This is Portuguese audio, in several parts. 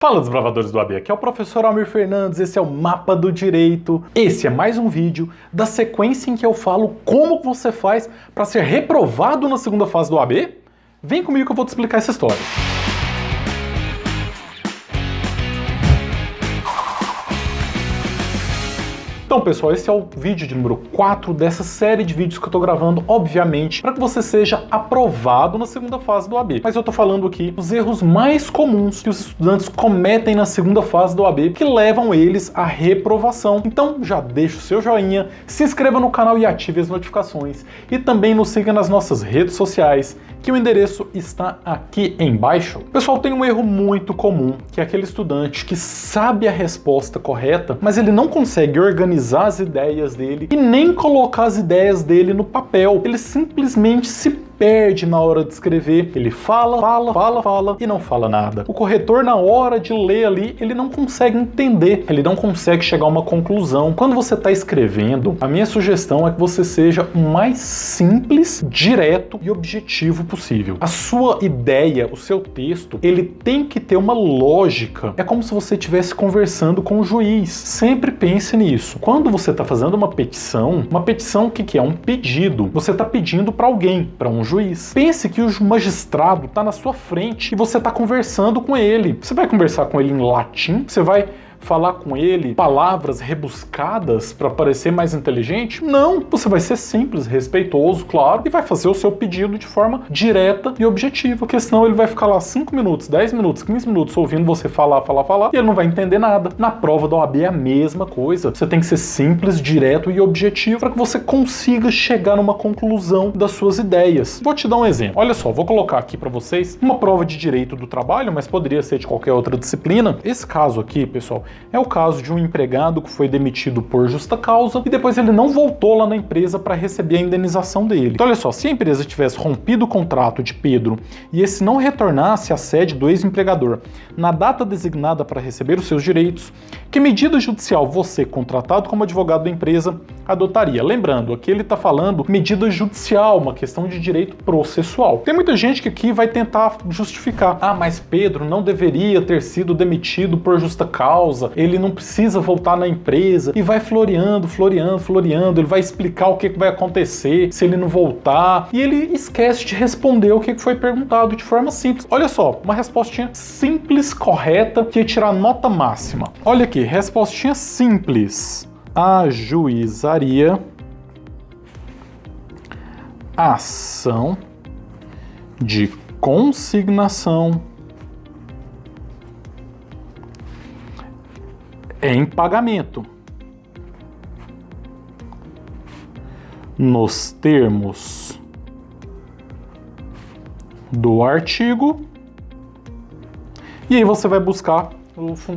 Fala, desbravadores do AB, aqui é o professor Almir Fernandes, esse é o Mapa do Direito. Esse é mais um vídeo da sequência em que eu falo como você faz para ser reprovado na segunda fase do AB. Vem comigo que eu vou te explicar essa história. Então, pessoal, esse é o vídeo de número 4 dessa série de vídeos que eu tô gravando, obviamente, para que você seja aprovado na segunda fase do AB. Mas eu tô falando aqui dos erros mais comuns que os estudantes cometem na segunda fase do AB, que levam eles à reprovação. Então, já deixa o seu joinha, se inscreva no canal e ative as notificações. E também nos siga nas nossas redes sociais, que o endereço está aqui embaixo. Pessoal, tem um erro muito comum, que é aquele estudante que sabe a resposta correta, mas ele não consegue organizar as ideias dele e nem colocar as ideias dele no papel. Ele simplesmente se perde na hora de escrever. Ele fala e não fala nada. O corretor, na hora de ler ali, ele não consegue entender, ele não consegue chegar a uma conclusão. Quando você está escrevendo, a minha sugestão é que você seja o mais simples, direto e objetivo possível. A sua ideia, o seu texto, ele tem que ter uma lógica. É como se você estivesse conversando com o juiz. Sempre pense nisso. Quando você está fazendo uma petição o que é? Um pedido. Você está pedindo para alguém, para um juiz. Pense que o magistrado está na sua frente e você está conversando com ele. Você vai conversar com ele em latim? Você vai falar com ele palavras rebuscadas para parecer mais inteligente? Não, você vai ser simples, respeitoso, claro, e vai fazer o seu pedido de forma direta e objetiva, porque senão ele vai ficar lá 5 minutos, 10 minutos, 15 minutos ouvindo você falar, e ele não vai entender nada. Na prova da OAB é a mesma coisa. Você tem que ser simples, direto e objetivo para que você consiga chegar numa conclusão das suas ideias. Vou te dar um exemplo. Olha só, vou colocar aqui para vocês uma prova de direito do trabalho, mas poderia ser de qualquer outra disciplina. Esse caso aqui, pessoal, é o caso de um empregado que foi demitido por justa causa e depois ele não voltou lá na empresa para receber a indenização dele. Então olha só, se a empresa tivesse rompido o contrato de Pedro e esse não retornasse à sede do ex-empregador na data designada para receber os seus direitos, que medida judicial você, contratado como advogado da empresa, adotaria? Lembrando, aqui ele está falando medida judicial, uma questão de direito processual. Tem muita gente que aqui vai tentar justificar. Ah, mas Pedro não deveria ter sido demitido por justa causa, ele não precisa voltar na empresa, e vai floreando, ele vai explicar o que vai acontecer se ele não voltar, e ele esquece de responder o que foi perguntado de forma simples. Olha só, uma respostinha simples, correta, que ia tirar nota máxima. Olha aqui, respostinha simples. Ajuizaria ação de consignação em pagamento nos termos do artigo, e aí você vai buscar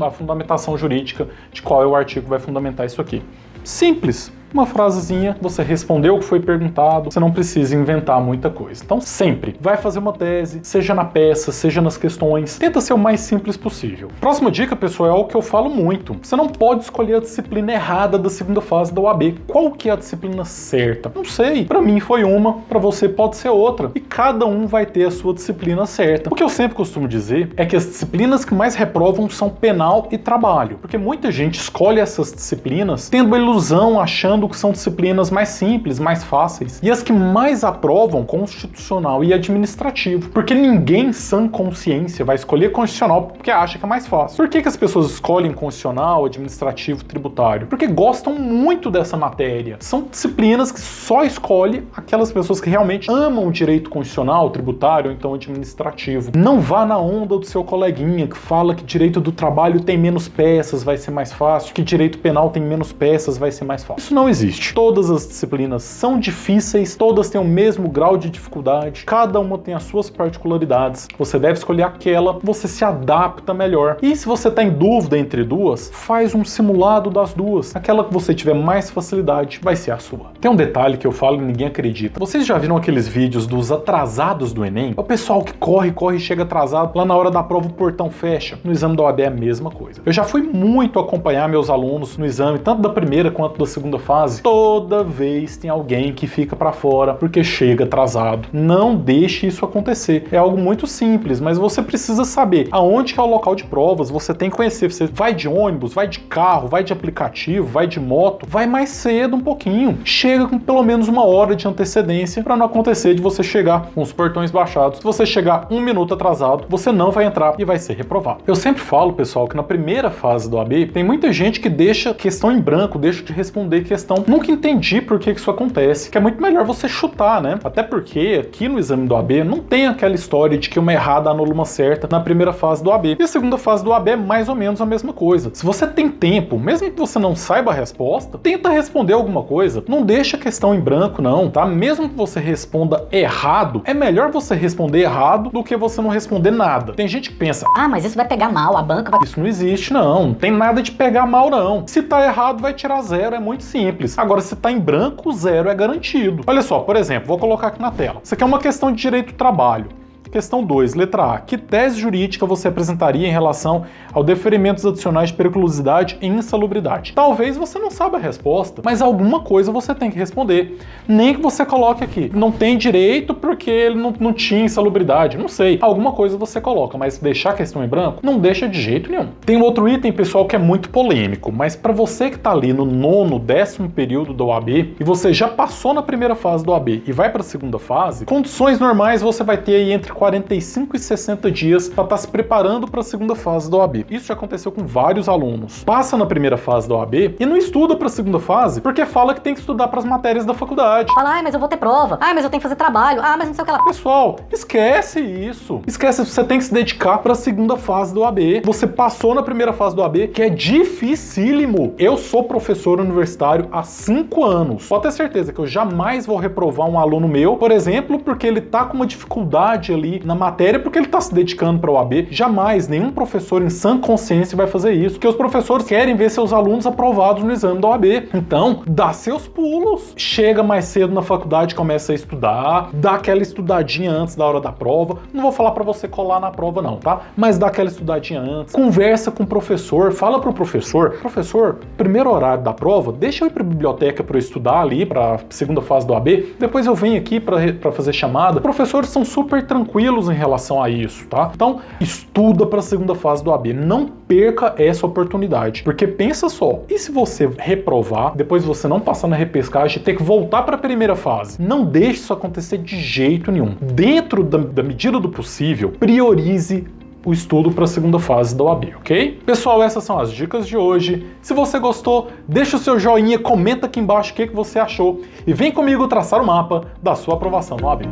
a fundamentação jurídica de qual é o artigo que vai fundamentar isso aqui. Simples. Uma frasezinha, você respondeu o que foi perguntado, você não precisa inventar muita coisa. Então sempre vai fazer uma tese, seja na peça, seja nas questões, tenta ser o mais simples possível. Próxima dica, pessoal, é o que eu falo muito. Você não pode escolher a disciplina errada da segunda fase da OAB. Qual que é a disciplina certa? Não sei. Para mim foi uma, para você pode ser outra. E cada um vai ter a sua disciplina certa. O que eu sempre costumo dizer é que as disciplinas que mais reprovam são penal e trabalho. Porque muita gente escolhe essas disciplinas tendo a ilusão, achando que são disciplinas mais simples, mais fáceis, e as que mais aprovam, constitucional e administrativo, porque ninguém em sã consciência vai escolher constitucional porque acha que é mais fácil. Por que as pessoas escolhem constitucional, administrativo, tributário? Porque gostam muito dessa matéria. São disciplinas que só escolhe aquelas pessoas que realmente amam o direito constitucional, tributário ou então administrativo. Não vá na onda do seu coleguinha que fala que direito do trabalho tem menos peças, vai ser mais fácil, que direito penal tem menos peças, vai ser mais fácil. Isso não existe. Todas as disciplinas são difíceis, todas têm o mesmo grau de dificuldade, cada uma tem as suas particularidades. Você deve escolher aquela que você se adapta melhor. E se você está em dúvida entre duas, faz um simulado das duas. Aquela que você tiver mais facilidade vai ser a sua. Tem um detalhe que eu falo e ninguém acredita. Vocês já viram aqueles vídeos dos atrasados do Enem? É o pessoal que corre e chega atrasado, lá na hora da prova o portão fecha. No exame da OAB é a mesma coisa. Eu já fui muito acompanhar meus alunos no exame, tanto da primeira quanto da segunda fase, fase, toda vez tem alguém que fica para fora porque chega atrasado. Não deixe isso acontecer. É algo muito simples, mas você precisa saber aonde que é o local de provas, você tem que conhecer. Você vai de ônibus, vai de carro, vai de aplicativo, vai de moto, vai mais cedo um pouquinho. Chega com pelo menos 1 hora de antecedência para não acontecer de você chegar com os portões baixados. Se você chegar 1 minuto atrasado, você não vai entrar e vai ser reprovado. Eu sempre falo, pessoal, que na primeira fase do OAB tem muita gente que deixa questão em branco, deixa de responder questão. Nunca entendi por que isso acontece, que é muito melhor você chutar, né? Até porque aqui no exame do OAB não tem aquela história de que uma errada anula uma certa na primeira fase do OAB. E a segunda fase do OAB é mais ou menos a mesma coisa. Se você tem tempo, mesmo que você não saiba a resposta, tenta responder alguma coisa. Não deixa a questão em branco, não, tá? Mesmo que você responda errado, é melhor você responder errado do que você não responder nada. Tem gente que pensa, ah, mas isso vai pegar mal, a banca vai... Isso não existe, não tem nada de pegar mal, não. Se tá errado, vai tirar 0, é muito simples. Agora, se tá em branco, o 0 é garantido. Olha só, por exemplo, vou colocar aqui na tela. Isso aqui é uma questão de direito do trabalho. Questão 2, letra A. Que tese jurídica você apresentaria em relação ao deferimentos adicionais de periculosidade e insalubridade? Talvez você não saiba a resposta, mas alguma coisa você tem que responder. Nem que você coloque aqui, não tem direito porque ele não tinha insalubridade. Não sei. Alguma coisa você coloca, mas deixar a questão em branco, não deixa de jeito nenhum. Tem um outro item, pessoal, que é muito polêmico, mas para você que tá ali no 9º, 10º período do OAB e você já passou na primeira fase do OAB e vai para a segunda fase, condições normais você vai ter aí entre 45 e 60 dias para estar se preparando para a segunda fase da OAB. Isso já aconteceu com vários alunos. Passa na primeira fase da OAB e não estuda para a segunda fase porque fala que tem que estudar para as matérias da faculdade. Fala, ai, mas eu vou ter prova. Ai, mas eu tenho que fazer trabalho. Ah, mas não sei o que lá. Pessoal, esquece isso. Esquece, você tem que se dedicar para a segunda fase do OAB. Você passou na primeira fase do OAB, que é dificílimo. Eu sou professor universitário há 5 anos. Pode ter certeza que eu jamais vou reprovar um aluno meu, por exemplo, porque ele tá com uma dificuldade ali na matéria porque ele está se dedicando para o OAB. Jamais, nenhum professor em sã consciência vai fazer isso, porque os professores querem ver seus alunos aprovados no exame da OAB. Então, dá seus pulos. Chega mais cedo na faculdade, começa a estudar, dá aquela estudadinha antes da hora da prova. Não vou falar para você colar na prova não, tá? Mas dá aquela estudadinha antes. Conversa com o professor, fala pro professor, primeiro horário da prova, deixa eu ir para a biblioteca para eu estudar ali, para a segunda fase do OAB, depois eu venho aqui para fazer chamada. Professores são super tranquilos em relação a isso, tá? Então, estuda para a segunda fase do OAB. Não perca essa oportunidade. Porque pensa só, e se você reprovar, depois você não passar na repescagem e ter que voltar para a primeira fase? Não deixe isso acontecer de jeito nenhum. Dentro da medida do possível, priorize o estudo para a segunda fase da OAB, ok? Pessoal, essas são as dicas de hoje. Se você gostou, deixa o seu joinha, comenta aqui embaixo o que você achou e vem comigo traçar o mapa da sua aprovação no OAB.